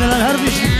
دلال هر بشی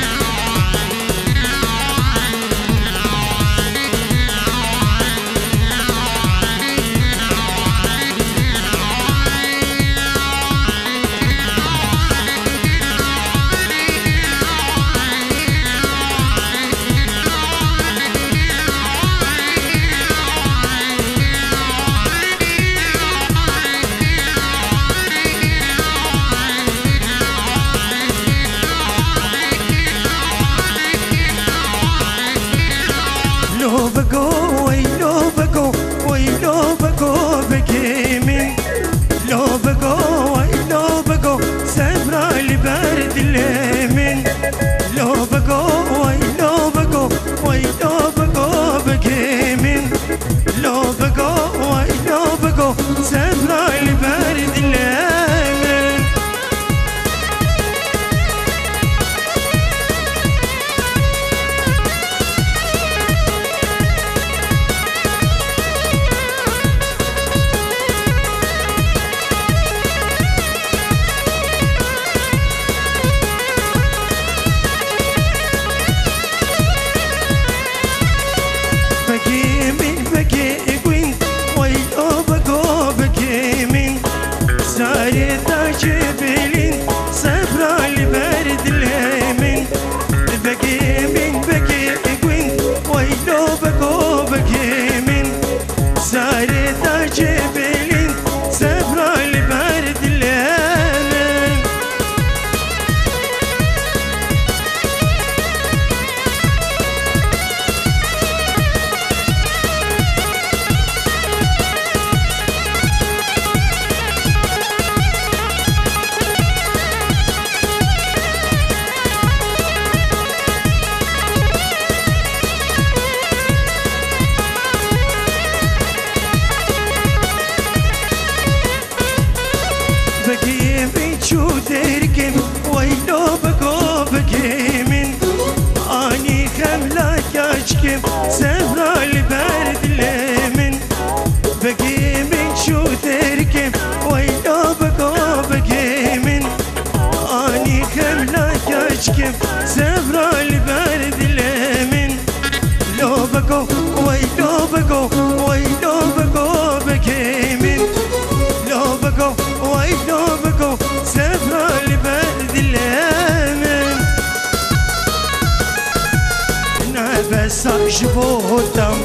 جبوتم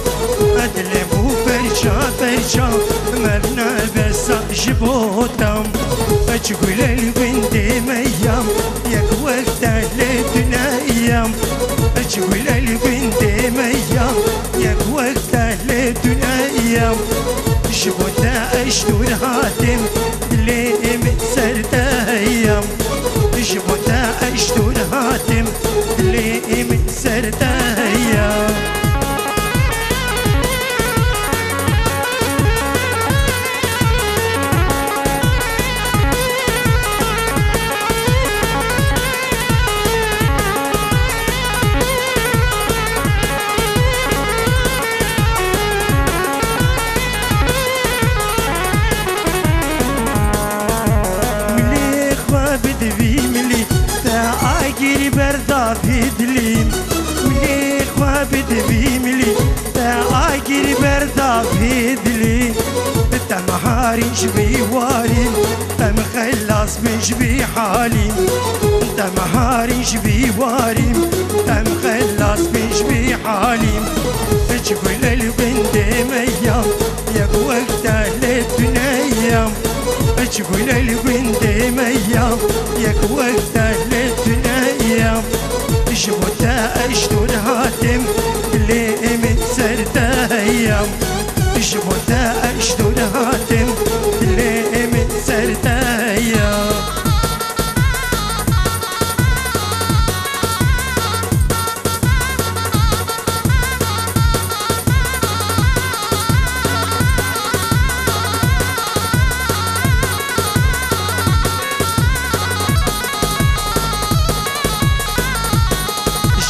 ادلمو برجا برجا مرنا بس جبوتم اجقول البنت ميام ياك وقت ليتنا ايام اجقول البنت ميام ياك وقت ليتنا ايام جبوتا اشتور هاتم اللي متسرتا ايام جبوتا اشتور هاتم اللي متسرتا ايام بردا بدلين ملي خواب دبيملي تعاقر بردا بدلين تم هاريش بيوارين تم خلاص مش بحالين تم هاريش بيوارين تم خلاص مش بحالين تقول البنت ميام يا وقت للدنيا تقول البنت ميام يا وقت للدنيا جبوتا اشتور هاتم اللي متسرتا ايام جبوتا اشتور هاتم اللي متسرتا ايام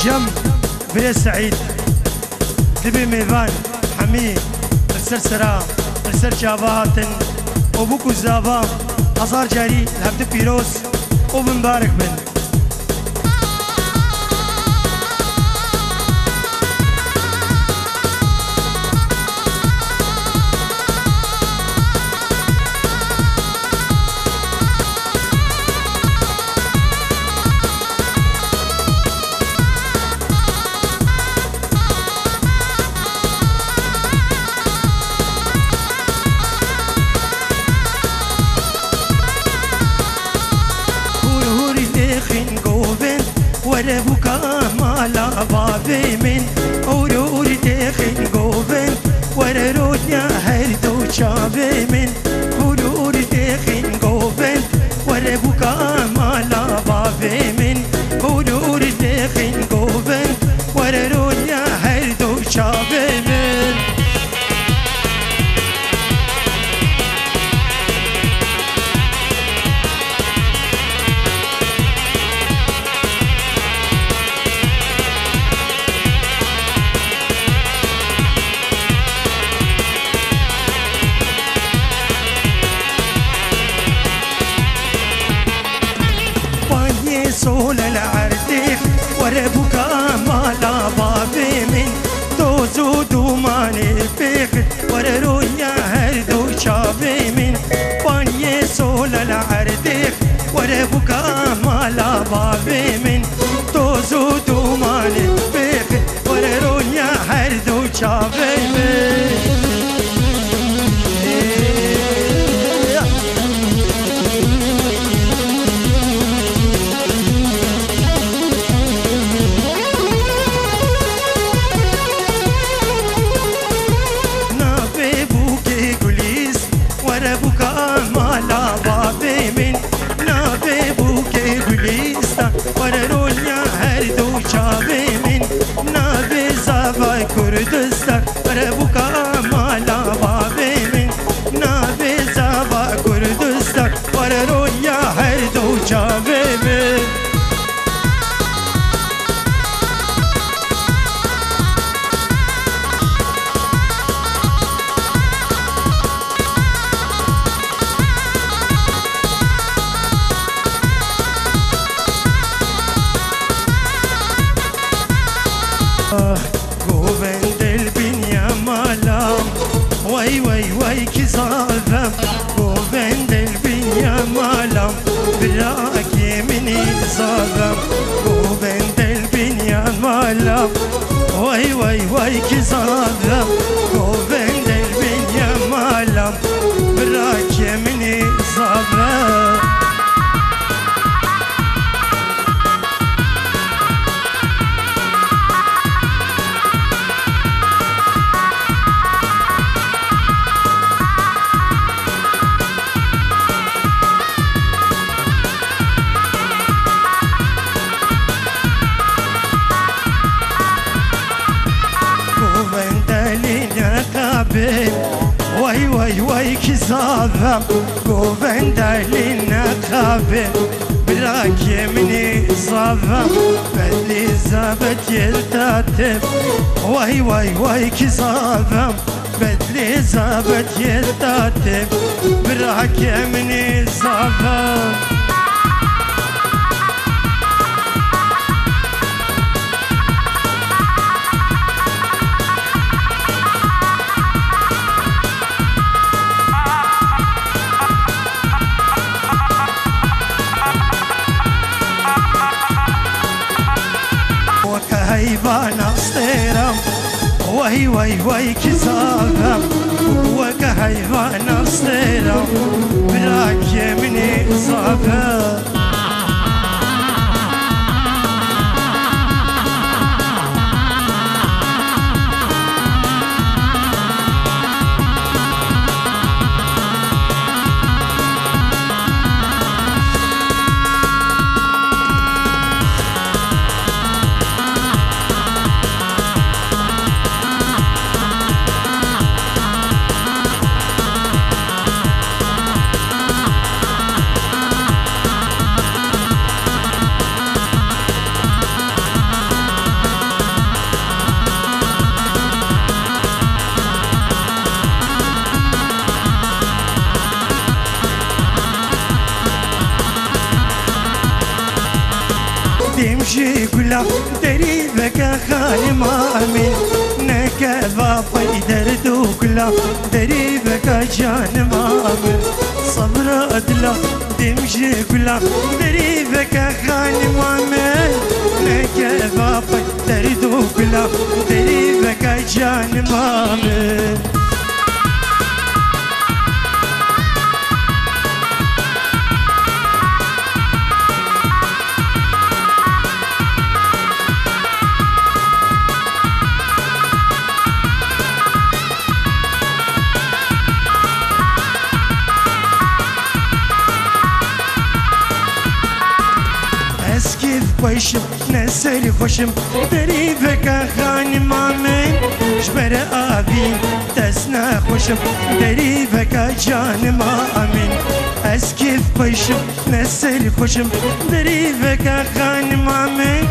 جم بلا سعيد دبي ميفان حمي السر سرا السر جاباتن وبوكو زابا هزار جاري الهبد بيروس ومبارك بن وربك مالا بابي من أورور دخن قوبن وررود يا هردو شابي من أورور دخن قوبن وربك مالا بابي من أورور دخن قوبن وررود يا هردو شابي من سول العرديق وربك مالا بابي من توزو دوماني بيق وررو يا هردو شابي من باني سول العرديق وربك مالا بابي من توزو دوماني بيق وررو يا هردو شابي من كردستان وربك مالا بابي من نابي زابا كردستان وررويا هردو جابي من وي كزافم قوبند البنيا مالم براك يمني زافم قوبند البنيا مالم وي كزافم قوبند البنيا مالم براك يمني زافم وي كزافم قوبند لنا خافم براك يمني صافم بدلي زابت يلتاتم وي كزافم بدلي زابت يلتاتم براك يمني صافم هيبان أصيرم وي كزافم وكهيبان أصيرم براك يمني صافم تمشي كلها دريبك خالي مامين نكذا فيدردو كلها دريبك جان مامين صبر أدلا تمشي كلها دريبك خالي مامين نكذا فيدردو كلها دريبك جان مامين خوشم نسری خوشم دری وکا خانما من جبر آبین دست نخوشم دری وکا جانما من از کیف خوشم نسری خوشم دری وکا خانما من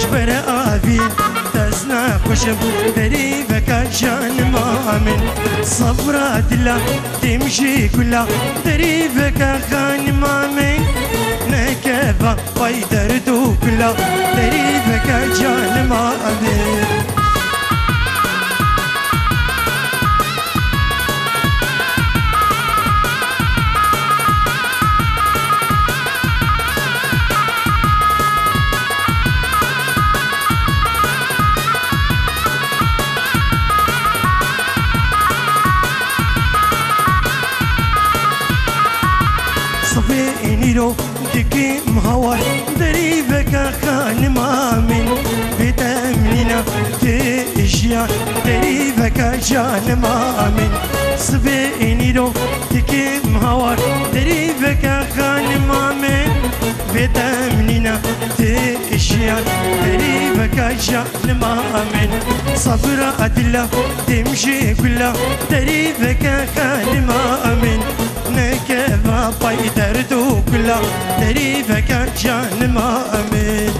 جبر آبین دست نخوشم دری وکا جانما من صبر دلا تمشي كلها دری وکا خانما من نكبا بايدر دو كلها دريبك جان ما أبي صفيني رو تكي مهور دريبك خان مامن بتأمننا تجيان دريبك جان مامن صفيني رو تكي مهور دريبك خان مامن بتأمننا تجيان دريبك جان مامن صبر أدلة تمشي كلها دريبك خان مامن نكبا بايدر دو كلها دريبك جان ما أمين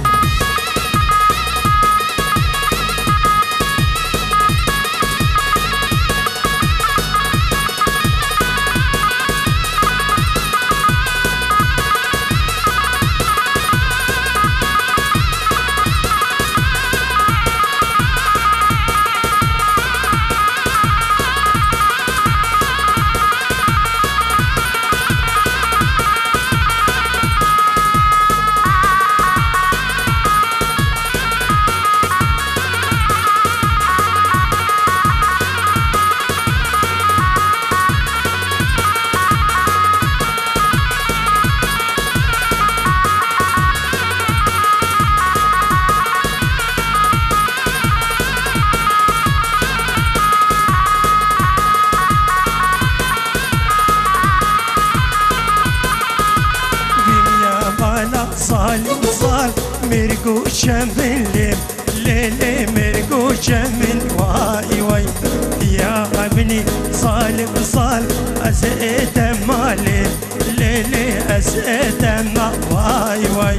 صالم صال مرقو شمن لم ليلي مرقو شمن واي واي يا ابني صالم صال أسئت مالي ليلي أسئت ما واي واي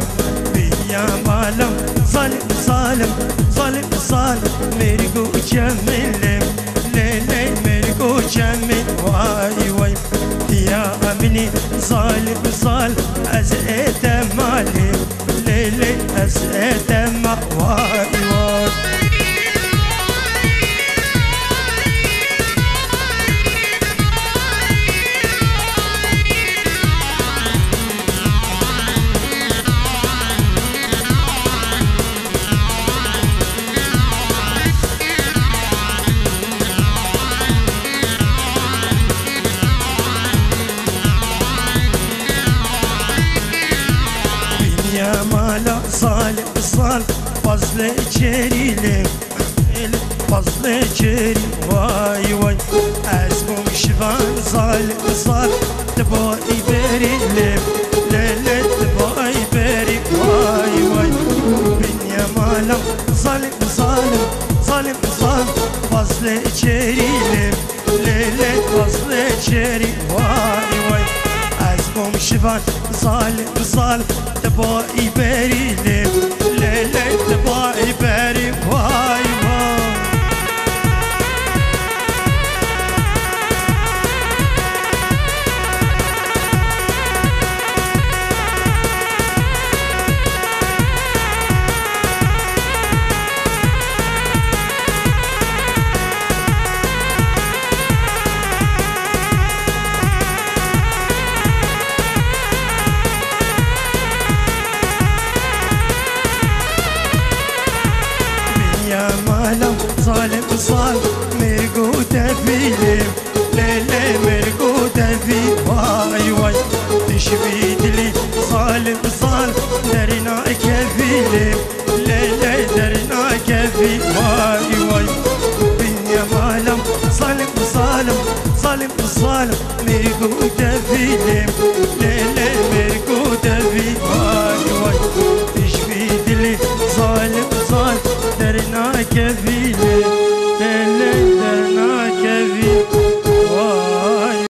يا مالم صالم صالم صالم صال مرقو شمن لم ليلي مرقو شمن واي واي يا ابني صالم صال أسئت مالي ليلي أسئت ما واي واي يا مالا صالح صال فضل جريلي فضل جري واي واي اسمه شفان صالح صال تباي بري لم ليلة تباي بري واي واي يا مالا صالح صالح صالح صال فضل جريلي ليلة فضل جري واي واي اسمه شفان صالح صال تباي بري لم ليلة تباي بري واي واي صالم صال مرقودة في ليم ليلة مرقودة في واي واي تشبيد لي صالم صال درنا كفي ليم ليلة درنا كفي واي واي بنيا مالم صالم صالم صالم صالم مرقودة في ليم